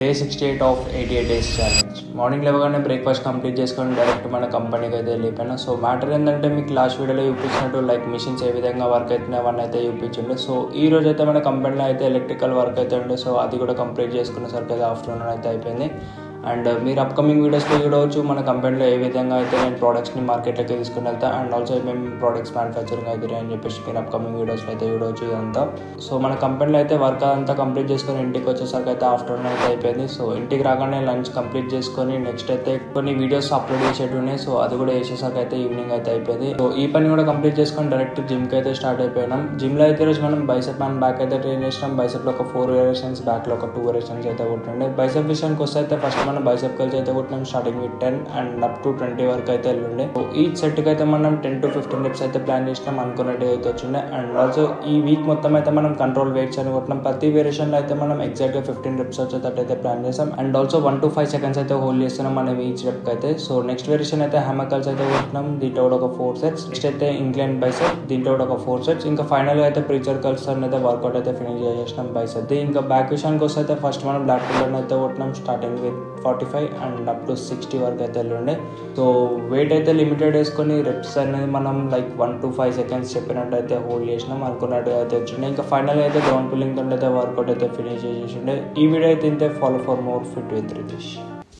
Day 68 of 88 days challenge. Morning లేవగానే breakfast complete చేసుకొని direct మన కంపెనీకి అయితే వెళ్ళిపోయాను. సో మ్యాటర్ ఏంటంటే మీకు లాస్ట్ వీడియోలో చూపించినట్టు లైక్ మిషన్స్ ఏ విధంగా వర్క్ అవుతున్నాయి అవన్నీ అయితే చూపించండి. సో ఈ రోజు అయితే మన కంపెనీలో అయితే ఎలక్ట్రికల్ వర్క్ అయితే ఉండే, సో అది కూడా కంప్లీట్ చేసుకునేసరికి అయితే ఆఫ్టర్నూన్ అయితే అయిపోయింది. అండ్ మీరు అప్కమింగ్ వీడియోస్లో చూడవచ్చు మన కంపెనీలో ఏ విధంగా అయితే నేను ప్రోడక్ట్స్ని మార్కెట్లోకి తీసుకుని వెళ్తా అండ్ ఆల్సో మేము ప్రోడక్ట్స్ మ్యానుఫ్యాక్చరింగ్ అవుతుంది అని చెప్పేసి మీరు అప్కమింగ్ వీడియోస్లో అయితే చూడవచ్చు ఇదంతా. సో మన కంపెనీలో అయితే వర్క్ అంతా కంప్లీట్ చేసుకొని ఇంటికి వచ్చేసరికి అయితే ఆఫ్టర్నూన్ అయితే అయిపోయింది. సో ఇంటికి రాగానే లంచ్ కంప్లీట్ చేసుకొని నెక్స్ట్ అయితే కొన్ని వీడియోస్ అప్లోడ్ చేసేవి ఉన్నాయి, సో అది కూడా చేసేసరికి అయితే ఈవినింగ్ అయితే అయిపోయింది. సో ఈ పని కూడా కంప్లీట్ చేసుకొని డైరెక్ట్ జిమ్కి అయితే స్టార్ట్ అయిపోయినాం. జిమ్లో అయితే ఈరోజు మనం బైసెప్ అండ్ బ్యాక్ అయితే ట్రైన్ చేసినాం. బైసెప్లో ఒక 4 వేరియేషన్స్, బ్యాక్లో ఒక 2 వేరియేషన్స్ అయితే కొట్టండి. బైసెప్ విషయానికి వస్తే అయితే ఫస్ట్ మనం బైసెప్ కల్స్ అయితే కొట్టినాం starting with 10 and up to 20 వరకు అయితే వెళ్ళిండే. సో ఈ సెట్కి అయితే మనం 10 to 15 reps అయితే ప్లాన్ చేసినాం, అనుకున్నట్టు అయితే వచ్చిండే. అండ్ ఆల్సో ఈ వీక్ మొత్తం అయితే మనం కంట్రోల్ వెయిట్స్ అని కొట్టినాం. ప్రతి వేరియేషన్లో అయితే మనం ఎగ్జాక్ట్గా 15 reps వచ్చేటట్టు అయితే ప్లాన్ చేసాం. అండ్ ఆల్సో 1 to 5 seconds అయితే హోల్డ్ చేస్తున్నాం మనం ఈచ్ రెప్ అయితే. సో నెక్స్ట్ వేరియేషన్ అయితే హ్యామర్ కల్స్ అయితే కొట్టినాం, దీంట్లో కూడా ఒక 4 sets. నెక్స్ట్ అయితే ఇంక్లైన్ బైసెప్, దీంట్లో కూడా ఒక 4 sets. ఇంకా ఫైనల్గా అయితే ప్రీచర్ కల్స్ అయితే వర్కౌట్ అయితే ఫినిష్ చేసేసినాం బైసెప్. ఇంకా బ్యాక్ విషయానికి వస్తే అయితే ఫస్ట్ మనం బ్లాక్ పుల్లర్ అయితే కొట్టినాం starting with 45 and up to 60 వరకు అయితే వెళ్ళండి. సో వెయిట్ అయితే లిమిటెడ్ వేసుకొని రెప్స్ అనేది మనం లైక్ 1 to 5 seconds చెప్పినట్టు అయితే హోల్డ్ చేసినాం, అనుకున్నట్టు అయితే వచ్చిండే. ఇంకా ఫైనల్గా అయితే గ్రౌండ్ పుల్లింగ్ తోటి అయితే వర్కౌట్ అయితే ఫినిష్ చేసేసిండే. ఈ వీడియో అయితే ఇంతే. Follow for more fit with Ritesh.